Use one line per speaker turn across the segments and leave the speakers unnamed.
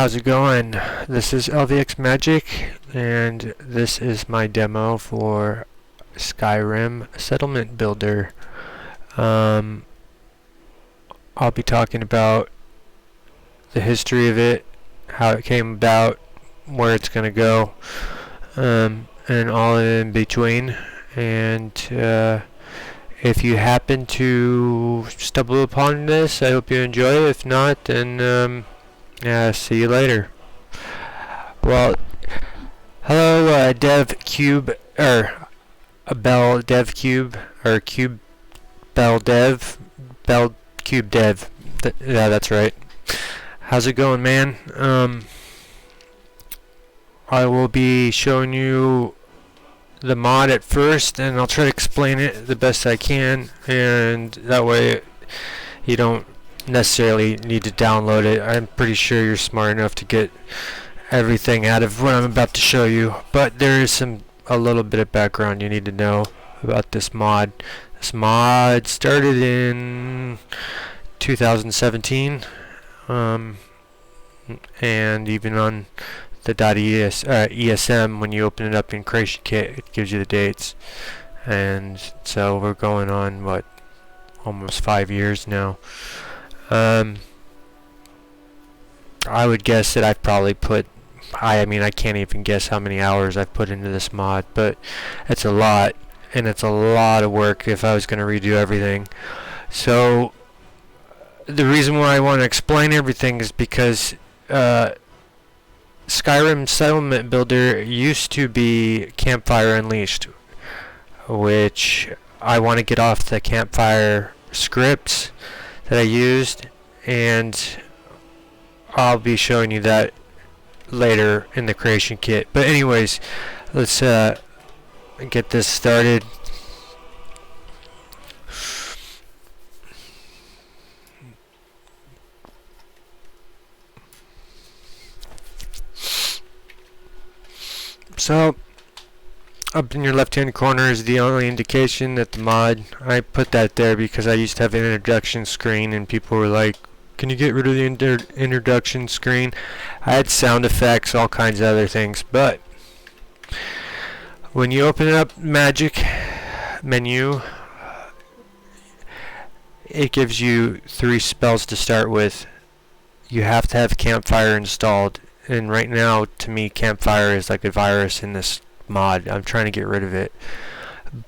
How's it going? This is LVX Magic, and this is my demo for Skyrim Settlement Builder. I'll be talking about the history of it, how it came about, where it's going to go, and all in between. And if you happen to stumble upon this, I hope you enjoy it. If not, then yeah, see you later. Well, hello, Dev Cube, or Bell Dev Cube, or Cube Bell Dev, Bell Cube Dev. Yeah, that's right. How's it going, man? I will be showing you the mod at first, and I'll try to explain it the best I can, and that way you don't necessarily need to download it. I'm pretty sure you're smart enough to get everything out of what I'm about to show you, but there is a little bit of background you need to know about this mod. This mod started in 2017, and even on the .esm, when you open it up in Creation Kit, it gives you the dates. And so we're going on, what, almost 5 years now. I would guess that I've probably put, I mean, I can't even guess how many hours I've put into this mod, but it's a lot, and it's a lot of work if I was going to redo everything. So the reason why I want to explain everything is because Skyrim Settlement Builder used to be Campfire Unleashed, which I want to get off the Campfire scripts that I used, and I'll be showing you that later in the Creation Kit. But anyways, let's get this started. So up in your left hand corner is the only indication that the mod, I put that there because I used to have an introduction screen and people were like, can you get rid of the introduction screen? I had sound effects, all kinds of other things, but when you open up Magic menu, it gives you 3 spells to start with. You have to have Campfire installed, and right now to me Campfire is like a virus in this mod. I'm trying to get rid of it,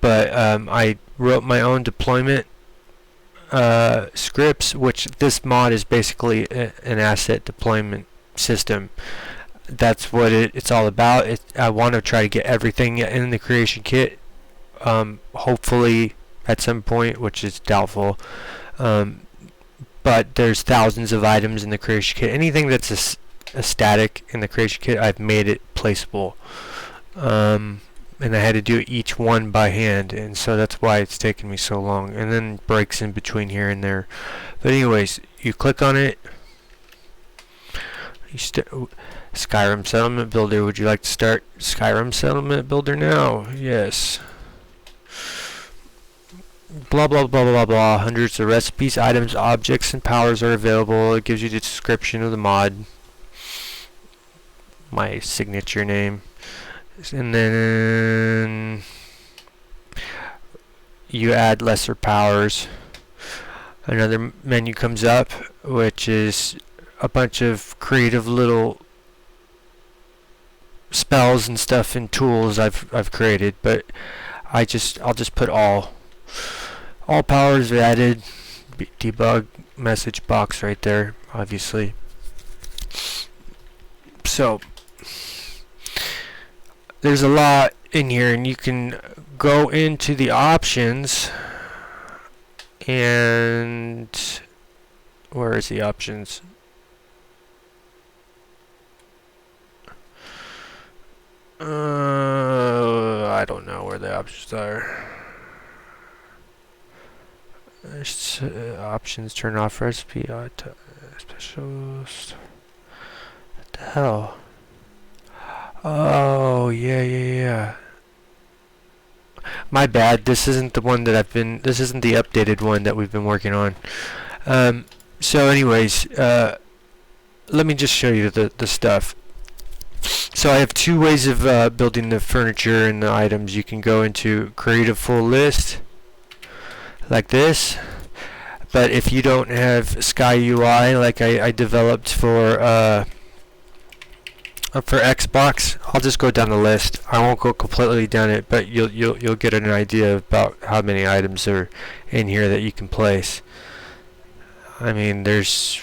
but I wrote my own deployment scripts, which this mod is basically an asset deployment system. That's what it's all about. I want to try to get everything in the Creation Kit, hopefully at some point, which is doubtful, but there's thousands of items in the Creation Kit. Anything that's a static in the Creation Kit, I've made it placeable. And I had to do each one by hand, and so that's why it's taken me so long, and then breaks in between here and there. But anyways, you click on it. Skyrim Settlement Builder. Would you like to start Skyrim Settlement Builder now? Yes. Blah blah blah blah blah. Hundreds of recipes, items, objects, and powers are available. It gives you the description of the mod, my signature name, and then you add lesser powers. Another menu comes up, which is a bunch of creative little spells and stuff and tools I've created, but I'll just put all powers added. Debug message box right there, obviously. So there's a lot in here, and you can go into the options, and where is the options? I don't know where the options are. There's options, turn off recipe, specialist. What the hell? Oh, yeah. My bad. This isn't the one that this isn't the updated one that we've been working on. So anyways, let me just show you the stuff. So I have two ways of building the furniture and the items. You can go into create a full list like this, but if you don't have Sky UI like I developed for Xbox, I'll just go down the list. I won't go completely down it, but you'll get an idea about how many items are in here that you can place. I mean, there's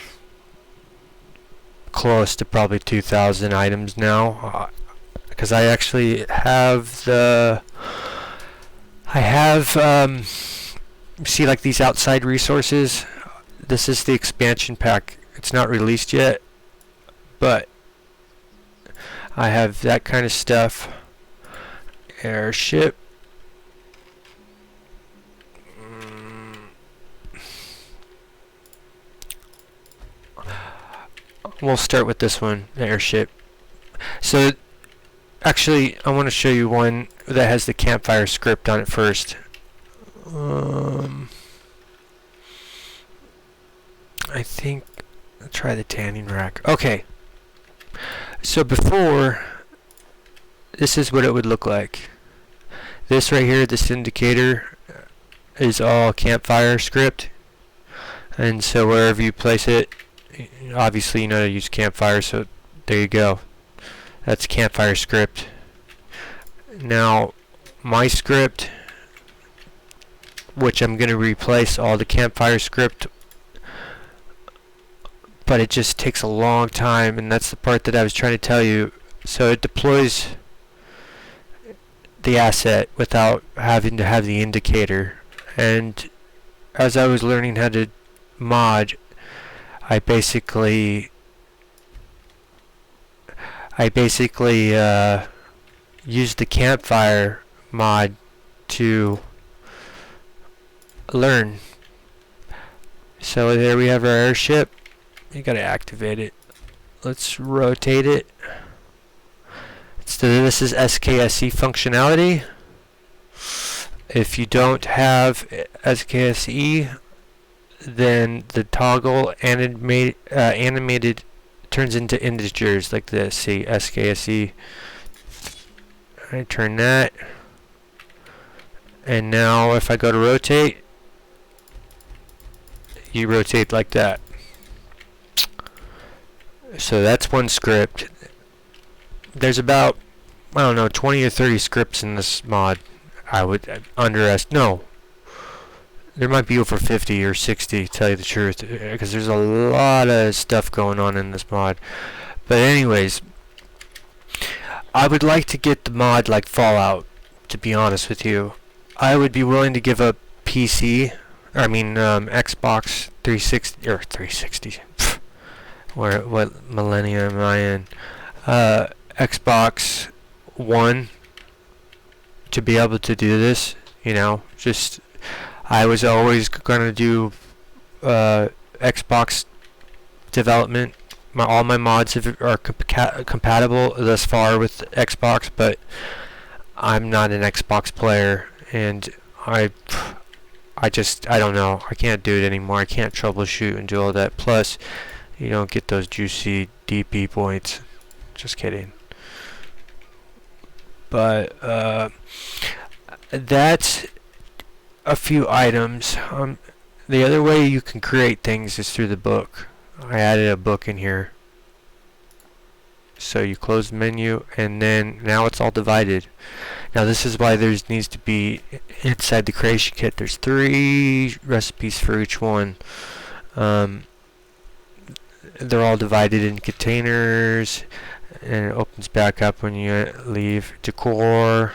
close to probably 2,000 items now, because I actually have see, like these outside resources. This is the expansion pack. It's not released yet, but I have that kind of stuff. Airship. We'll start with this one, the airship. So, actually, I want to show you one that has the campfire script on it first. I think I'll try the tanning rack. Okay. So before, this is what it would look like. This right here, this indicator, is all campfire script. And so wherever you place it, obviously you know how to use campfire, so there you go. That's campfire script. Now, my script, which I'm going to replace all the campfire script, but it just takes a long time, and that's the part that I was trying to tell you. So it deploys the asset without having to have the indicator. And as I was learning how to mod, I basically used the campfire mod to learn. So there we have our airship. You gotta activate it. Let's rotate it. So this is SKSE functionality. If you don't have SKSE, then the toggle animated turns into integers like this. See, SKSE. I turn that, and now if I go to rotate, you rotate like that. So that's one script. There's about, I don't know, 20 or 30 scripts in this mod. I would underestimate. No, there might be over 50 or 60, to tell you the truth, because there's a lot of stuff going on in this mod. But anyways, I would like to get the mod like Fallout, to be honest with you. I would be willing to give up PC, Xbox 360, or 360. What millennium am I in? Xbox One, to be able to do this, you know, just, I was always gonna do Xbox development. All my mods are compatible thus far with Xbox, but I'm not an Xbox player, and I don't know. I can't do it anymore. I can't troubleshoot and do all that. Plus, you don't get those juicy DP points. Just kidding. But that's a few items. The other way you can create things is through the book. I added a book in here. So you close the menu, and then now it's all divided. Now this is why there needs to be, inside the creation kit, there's 3 recipes for each one. They're all divided in containers, and it opens back up when you leave. Decor,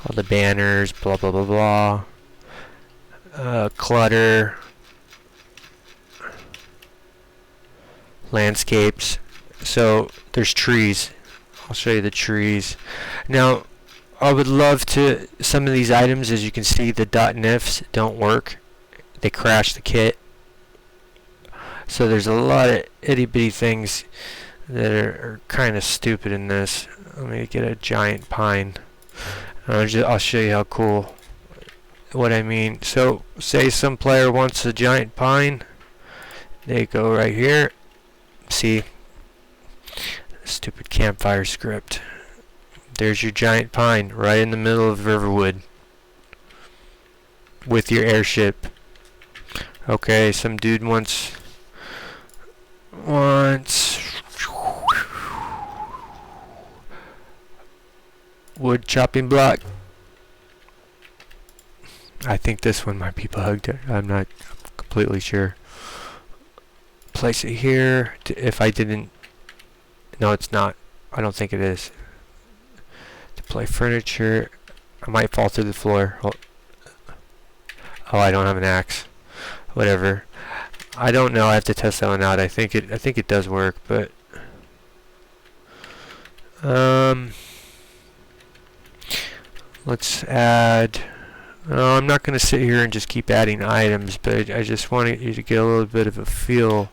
all the banners, blah blah blah blah. Clutter, landscapes. So there's trees. I'll show you the trees. Now I would love to, some of these items, as you can see, the .nifs don't work. They crash the kit. So there's a lot of itty bitty things that are kind of stupid in this. Let me get a giant pine. I'll show you how cool, what I mean. So say some player wants a giant pine, they go right here. See, Stupid campfire script. There's your giant pine right in the middle of Riverwood with your airship. Okay, some dude wants wood chopping block. I think this one might be bugged. I'm not completely sure. Place it here. If I didn't... No, it's not. I don't think it is. Play furniture. I might fall through the floor. Oh, I don't have an axe. Whatever. I don't know. I have to test that one out. I think it does work, but let's add. I'm not going to sit here and just keep adding items, but I just wanted you to get a little bit of a feel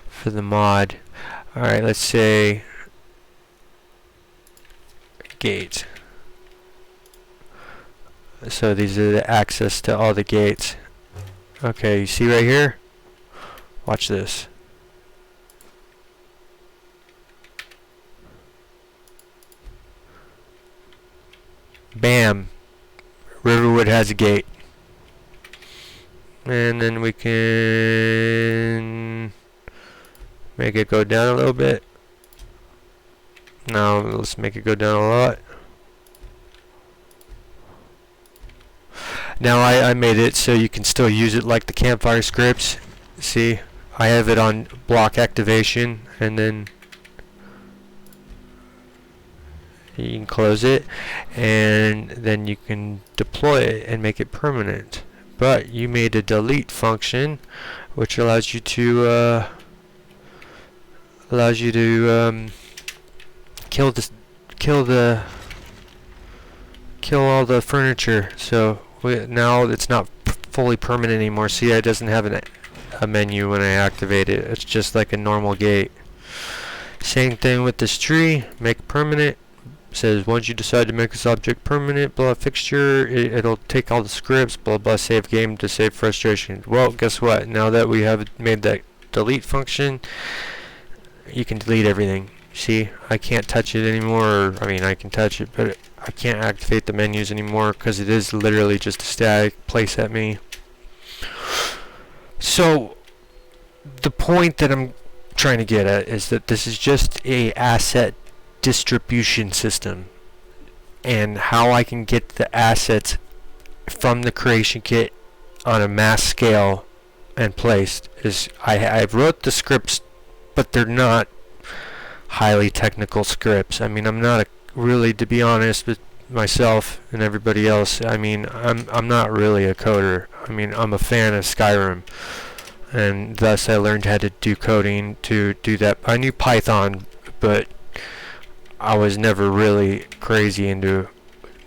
for the mod. All right, let's say gate. So these are the access to all the gates. Okay, you see right here? Watch this. Bam! Riverwood has a gate. And then we can make it go down a little bit. No, let's make it go down a lot. Now I made it so you can still use it like the campfire scripts. See, I have it on block activation, and then you can close it, and then you can deploy it and make it permanent. But you made a delete function, which allows you to kill all the furniture. So now it's not fully permanent anymore. See, it doesn't have a menu when I activate it. It's just like a normal gate. Same thing with this tree. Make permanent. Says once you decide to make this object permanent, blah fixture, it'll take all the scripts, blah blah, save game to save frustration. Well, guess what? Now that we have made that delete function, you can delete everything. See, I can't touch it anymore. I mean, I can touch it, but I can't activate the menus anymore because it is literally just a static place at me. So the point that I'm trying to get at is that this is just a asset distribution system, and how I can get the assets from the creation kit on a mass scale and placed is I wrote the scripts, but they're not highly technical scripts. I mean, I'm not really, to be honest with myself and everybody else, I mean, I'm not really a coder. I mean, I'm a fan of Skyrim, and thus I learned how to do coding to do that. I knew Python, but I was never really crazy into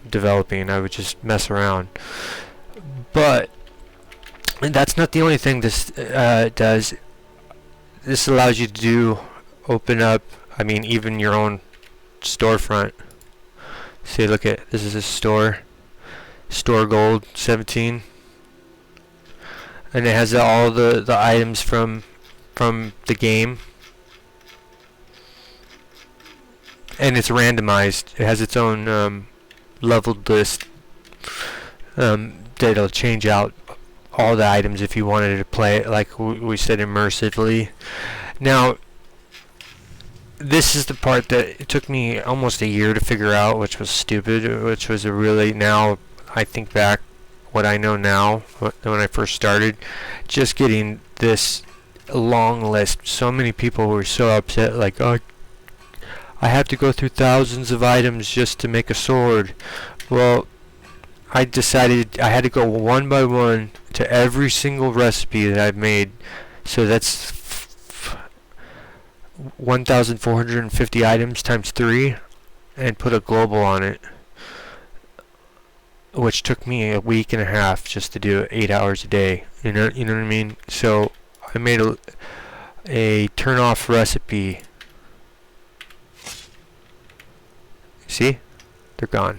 developing. I would just mess around. But that's not the only thing this does. This allows you to open up, I mean, even your own storefront. See, look at, this is a store gold 17, and it has all the items from the game. And it's randomized. It has its own leveled list that'll change out all the items if you wanted to play it, like we said, immersively. Now, this is the part that it took me almost a year to figure out, which was stupid, which was a really, now I think back what I know now, when I first started, just getting this long list. So many people were so upset, like, oh, I have to go through thousands of items just to make a sword. Well, I decided I had to go one by one to every single recipe that I've made. So that's 1,450 items times 3, and put a global on it, which took me a week and a half just to do it, 8 hours a day. You know what I mean? So I made a turn off recipe. See? They're gone.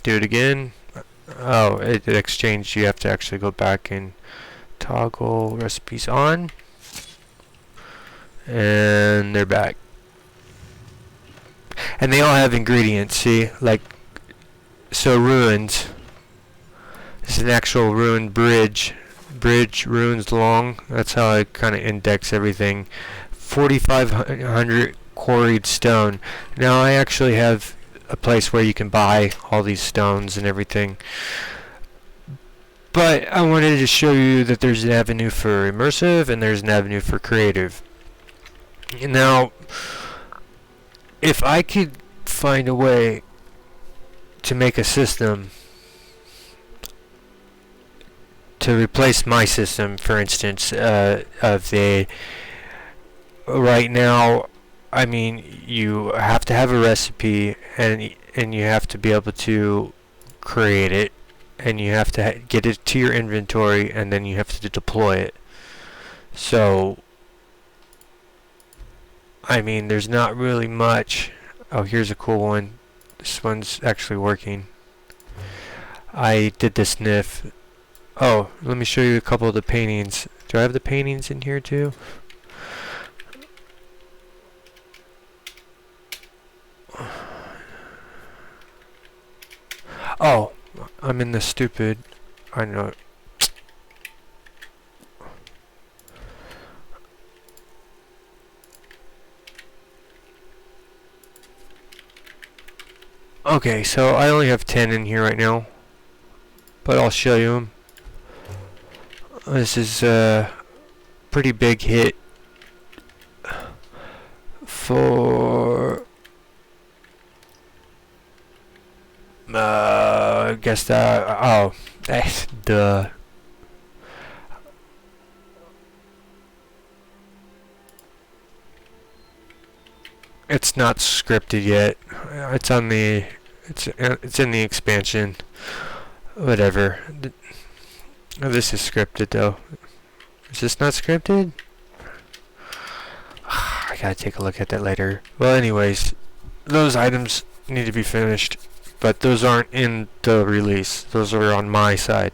Do it again. Oh, it exchanged. You have to actually go back and toggle recipes on, and they're back. And they all have ingredients, see? Like, so ruins. This is an actual ruined bridge. Bridge ruins long. That's how I kind of index everything. 4,500 quarried stone. Now I actually have a place where you can buy all these stones and everything. But I wanted to show you that there's an avenue for immersive and there's an avenue for creative. Now, if I could find a way to make a system to replace my system, for instance, of the right now, I mean, you have to have a recipe and you have to be able to create it, and you have to get it to your inventory, and then you have to deploy it. So, I mean, there's not really much. Oh, here's a cool one. This one's actually working. I did this sniff. Oh, let me show you a couple of the paintings. Do I have the paintings in here too? Oh, I'm in the stupid. I know. Okay, so I only have 10 in here right now, but I'll show you them. This is a pretty big hit for I guess that. Oh, duh. It's not scripted yet. It's on the. It's in the expansion. Whatever. Oh, this is scripted though. Is this not scripted? I gotta take a look at that later. Well, anyways, those items need to be finished, but those aren't in the release. Those are on my side.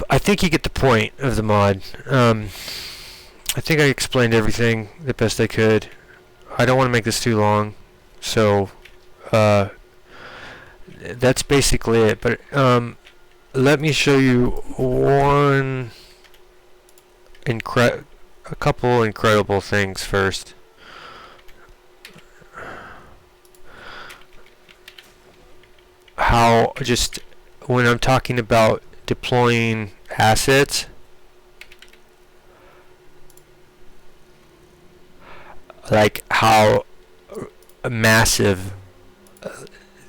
I think you get the point of the mod. I think I explained everything the best I could. I don't want to make this too long, so that's basically it. But let me show you a couple incredible things first. How just when I'm talking about deploying assets, like how massive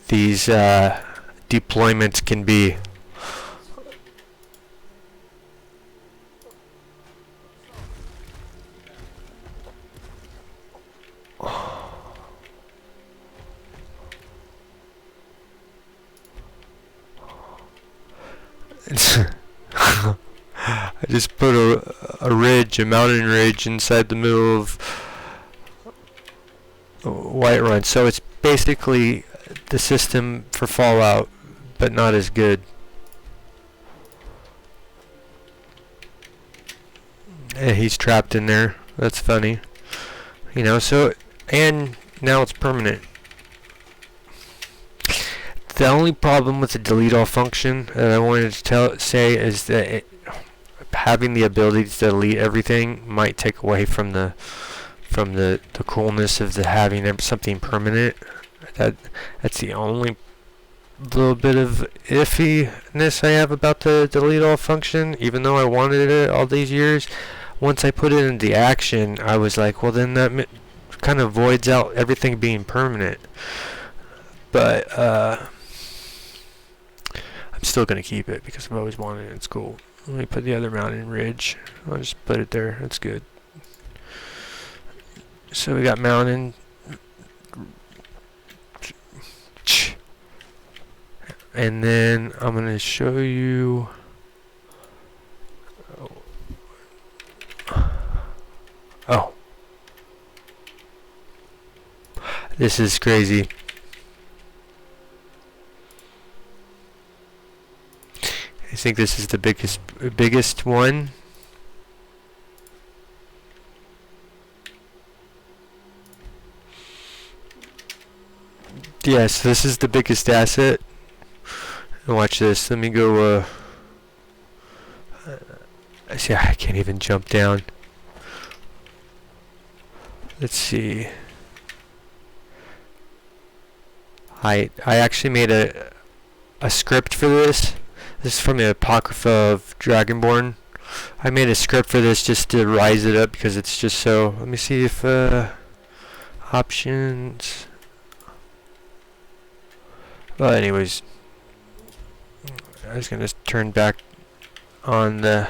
these deployments can be. I just put a ridge, a mountain ridge inside the middle of Whiterun, so it's basically the system for Fallout, but not as good. And he's trapped in there. That's funny. You know, so, and now it's permanent. The only problem with the delete all function that I wanted to say is that having the ability to delete everything might take away from the coolness of the having something permanent. That's the only little bit of iffiness I have about the delete all function, even though I wanted it all these years. Once I put it into action, I was like, well, then that kind of voids out everything being permanent. But I'm still going to keep it because I've always wanted it. It's cool. Let me put the other mountain ridge. I'll just put it there. That's good. So we got mountain. And then I'm going to show you. Oh. This is crazy. I think this is the biggest one. Yes, this is the biggest asset. And watch this. Let me go. See, I can't even jump down. Let's see. I actually made a script for this. This is from the Apocrypha of Dragonborn. I made a script for this just to rise it up because it's just so. Let me see if options. Well, anyways, I was gonna turn back on the.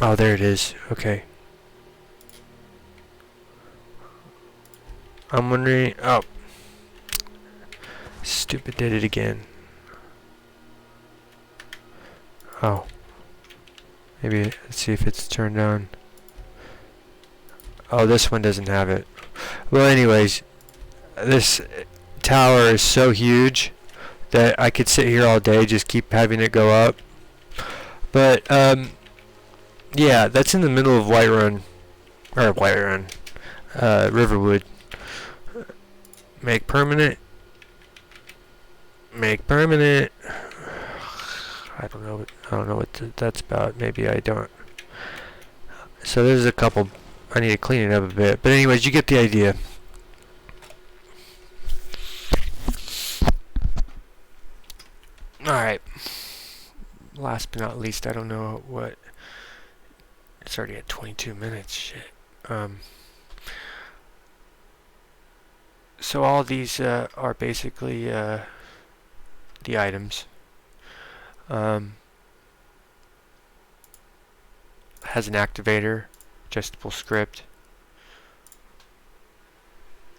Oh, there it is. Okay. I'm wondering. Oh, stupid, did it again. Oh, maybe let's see if it's turned on. Oh, this one doesn't have it. Well, anyways, this tower is so huge that I could sit here all day, just keep having it go up. But yeah, that's in the middle of Riverwood. Make permanent. Make permanent. I don't know what that's about. Maybe I don't. So there's a couple. I need to clean it up a bit. But anyways, you get the idea. Alright. Last but not least, I don't know what. It's already at 22 minutes. Shit. So all these are basically the items. Has an activator, adjustable script,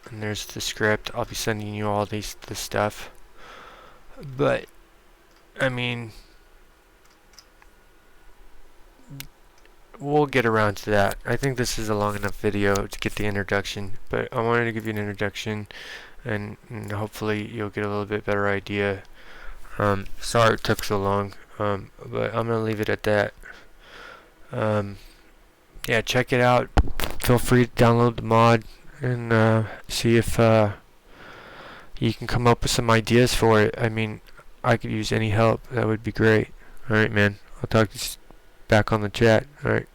and there's the script. I'll be sending you all this stuff, but I mean, we'll get around to that. I think this is a long enough video to get the introduction, but I wanted to give you an introduction, and hopefully you'll get a little bit better idea. Sorry it took so long, but I'm gonna leave it at that. Yeah, check it out. Feel free to download the mod and see if you can come up with some ideas for it. I mean, I could use any help. That would be great. Alright, man. I'll talk to you back on the chat. Alright.